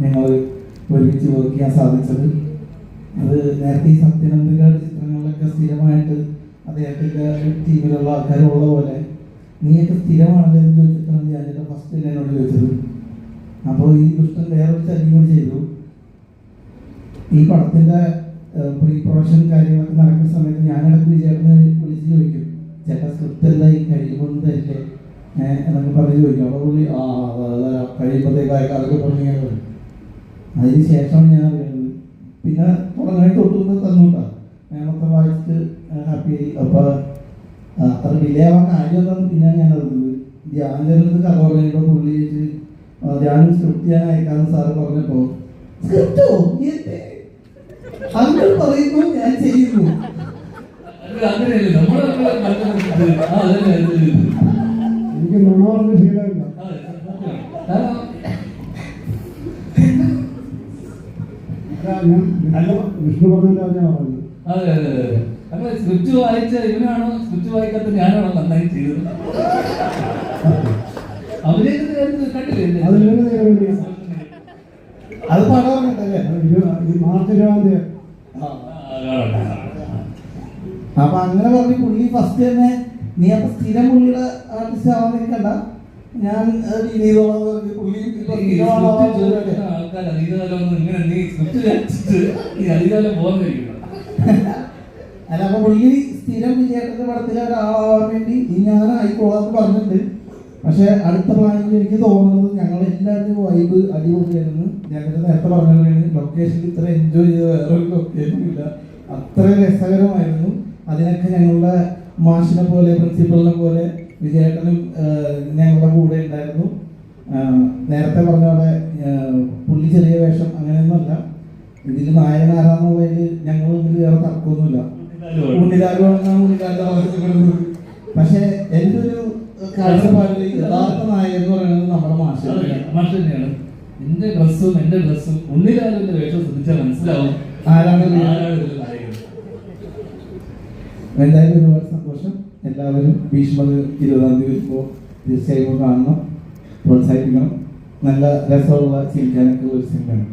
ഞങ്ങൾ ഒരുമിച്ച് വർക്ക് ചെയ്യാൻ സാധിച്ചത്. അത് നേരത്തെ ഈ സത്യനന്ദിക്കാട് ചിത്രങ്ങളിലൊക്കെ സ്ഥിരമായിട്ട് അദ്ദേഹത്തിൻ്റെ ടീമിലുള്ള ആൾക്കാരുള്ള പോലെ നീയൊക്കെ സ്ഥിരമാണല്ലോ എന്ന് ചോദിച്ചിട്ടാണ് ഞാനിവിടെ ഫസ്റ്റ് എന്നോട് ചോദിച്ചത്. അപ്പോൾ ഈ ദുഷ്ടൻ വേറൊരു ചതിയും കൂടി ചെയ്തു. ഈ പടത്തിൻ്റെ പ്രീ പ്രൊഡക്ഷൻ കാര്യങ്ങളൊക്കെ നടക്കുന്ന സമയത്ത് ഞാനിടയ്ക്ക് വിജയേട്ടനെ വിളിച്ച് ചോദിക്കും, ചേട്ടാ സ്ക്രിപ്റ്റ് എന്തായി കഴിയുമ്പോൾ തരില്ലേ എന്നൊക്കെ പറഞ്ഞ് ചോദിക്കും. അപ്പോൾ പുള്ളി കഴിയുമ്പോഴത്തേക്ക് അതൊക്കെ പറഞ്ഞു ഞാൻ പറയും. അതിന് ശേഷമാണ് ഞാൻ അറിയുന്നത്. പിന്നെ തുടങ്ങാനായിട്ട് തൊട്ടുമ്പോൾ തന്നുകൊണ്ടാണ് ഞാനൊക്കെ വായിച്ചിട്ട് ഹാപ്പിയായി. അപ്പോൾ അത്ര ഡിലേ ആവാൻ കാര്യം എന്താണെന്ന് പിന്നെയാണ് ഞാൻ അറിഞ്ഞത്. ധ്യാനത്തിനടുത്ത് കഥ പറഞ്ഞപ്പോൾ പുള്ളി ചോദിച്ച് ധ്യാനം സ്ക്രിപ്റ്റ് ചെയ്യാൻ അയക്കാമെന്ന് സാറ് പറഞ്ഞപ്പോൾ സ്ക്രിപ്റ്റോ അങ്ങനെ പറയുന്നു ഞാൻ ചെയ്യുന്നു. എനിക്ക് നുണ പറഞ്ഞ ശീലമില്ല. വിഷ്ണു പറഞ്ഞതിന്റെ ഞാൻ പറഞ്ഞു. അതെ അതെ അതെ. അപ്പൊ സ്ക്രിപ്റ്റ് വായിച്ച ഇവനാണോ സ്ക്രിപ്റ്റ് വായിക്കാത്ത ഞാനാണോ നന്നായി ചെയ്തത്? അഭിനയത്തിന്റെ കാര്യത്തിൽ കണ്ടില്ലേ? അത് പടം പറഞ്ഞിട്ടല്ലേ മാർച്ച് 20-ാം തീയതി. അപ്പൊ അങ്ങനെ പറഞ്ഞ് പുള്ളി ഫസ്റ്റ് തന്നെ നീ അപ്പൊ സ്ഥിരം പുള്ളിയുടെ ആർട്ടിസ്റ്റ് ആവാൻ നിൽക്കണ്ട, ഞാൻ ആൾക്കാർ അധികാലം ഇങ്ങനെ നീ സ്ക്രിപ്റ്റ് കഴിച്ചിട്ട് ഈ അധികാലം പോകാൻ കഴിക്കണം. അല്ല അപ്പൊ പുള്ളി സ്ഥിരം വിജയേട്ടന്റെ പടത്തിലെ ഒരാളാവാൻ വേണ്ടി ഞാൻ ആയിക്കോളാന്ന് പറഞ്ഞിട്ടുണ്ട്. പക്ഷെ അടുത്ത പ്ലാനിൽ എനിക്ക് തോന്നുന്നത് ഞങ്ങളെല്ലാവരും വൈബ് അടിപൊളിയായിരുന്നു. ഞങ്ങൾ നേരത്തെ പറഞ്ഞതാണ് ലൊക്കേഷനിൽ ഇത്ര എൻജോയ് ചെയ്ത വേറൊരു ലൊക്കേഷൻ ഇല്ല, അത്ര രസകരമായിരുന്നു. അതിനൊക്കെ ഞങ്ങളുടെ മാഷിനെ പോലെ പ്രിൻസിപ്പളിനെ പോലെ വിജയേട്ടനും ഞങ്ങളുടെ കൂടെ ഉണ്ടായിരുന്നു. നേരത്തെ പറഞ്ഞ പോലെ പുള്ളി ചെറിയ വേഷം അങ്ങനെയൊന്നുമല്ല. ഇതിൽ നായകൻ ആരാന്നുള്ളതിൽ ഞങ്ങൾ തമ്മിൽ വേറെ തർക്കമൊന്നുമില്ല. പക്ഷെ എൻ്റെ ഒരു കാഴ്ചപ്പാടിൽ യഥാർത്ഥ നായകൻ എന്ന് പറയുന്നത് നമ്മുടെ മാഷ് തന്നെയാണ്. എന്റെ ഡ്രസ്സും ഉണ്ണിലാലിന്റെ വേഷം ശ്രദ്ധിച്ചാൽ മനസ്സിലാവും ആരാണ് നായകൻ. എന്തായാലും ഒരുപാട് സന്തോഷം. എല്ലാവരും ഭീഷ്മർ 20-ാം തീയതി വരുമ്പോൾ തീർച്ചയായും കാണണം, പ്രോത്സാഹിപ്പിക്കണം. നല്ല രസമുള്ള ചിരിക്കാനൊക്കെ ഒരു സിനിമയാണ്.